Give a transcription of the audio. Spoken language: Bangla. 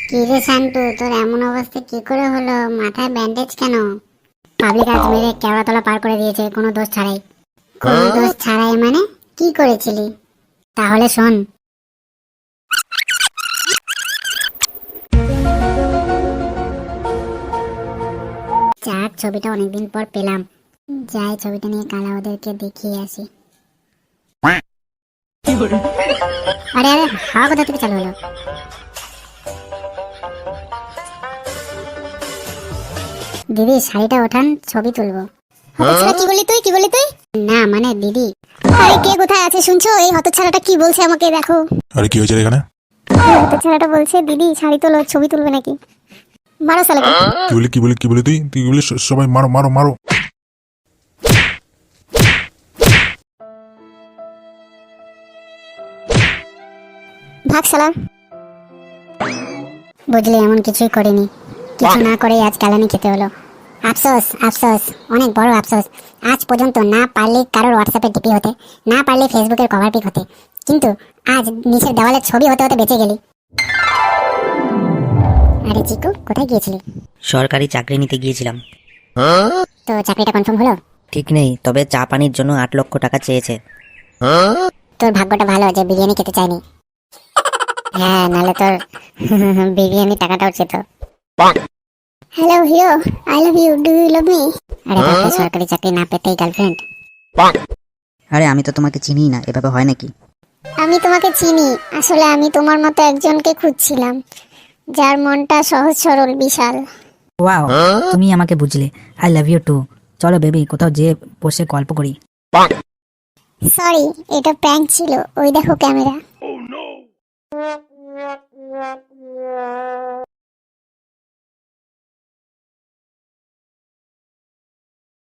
কি রে শান্তু, তোর এমন অবস্থা কি করে হলো? মাথায় ব্যান্ডেজ কেন? পাবলিক আজ মেরে কেওড়াতলা পার করে দিয়েছে কোনো দোষ ছাড়াই। কোনো দোষ ছাড়াই মানে? কি করেছিলি? তাহলে শোন। যাক, ছবিটা অনেকদিন পর পেলাম। যাই ছবিটা নিয়ে কালা ওদেরকে দেখিয়ে আসি। আরে আরে, হাওয়া কোথা থেকে চালু হলো? দিদি শাড়িটা ওঠান, ছবি তুলবো। কি বলি তুই? কি বলি তুই? না মানে দিদি। আরে কে কোথায় আছে শুনছো? এই হতচ্ছাড়াটা কি বলছে আমাকে দেখো। আরে কি হয়েছে রে এখানে? হতচ্ছাড়াটা বলছে দিদি শাড়ি তোলো, ছবি তুলবে নাকি। মারো শালাকে। কি বলি তুই তুই কি বলি? সবাই মারো মারো মারো। ভাগ শালা। বুঝলি, এমন কিছুই করিনি। কিছু না করে আজ কালানি খেতে হলো। আফসোস আফসোস, অনেক বড় আফসোস। আজ পর্যন্ত না পারলে কারোর হোয়াটসঅ্যাপে ডিপি হতে, না পারলে ফেসবুকের কভার পিক হতে, কিন্তু আজ নিচের দেওয়ালে ছবি হতে হতে বেঁচে গেলি। আরে চিকু, কোথায় গিয়েছিলি? সরকারি চাকরি নিতে গিয়েছিলাম। তো চাকরিটা কনফার্ম হলো? ঠিক নেই, তবে চা পানির জন্য 8 লক্ষ টাকা চেয়েছে। তোর ভাগ্যটা ভালো যে বিরিয়ানি খেতে চাইনি। হ্যাঁ, নাহলে তোর বিরিয়ানি টাকাটাও চেত। Hello hero, I love you, do you love me? আরে বাপরে, সরকারি চাকরি না পেতেই গার্লফ্রেন্ড? আরে আমি তো তোমাকে চিনিই না, এভাবে হয় নাকি? আমি তোমাকে চিনি। আসলে আমি তোমার মতো একজনকে খুঁজছিলাম, যার মনটা সহজ সরল বিশাল। ওয়াও, তুমি আমাকে বুঝলে। I love you too. চলো বেবি, কোথাও যেয়ে বসে গল্প করি। সরি, এটা প্র্যাঙ্ক ছিল। ওই দেখো ক্যামেরা।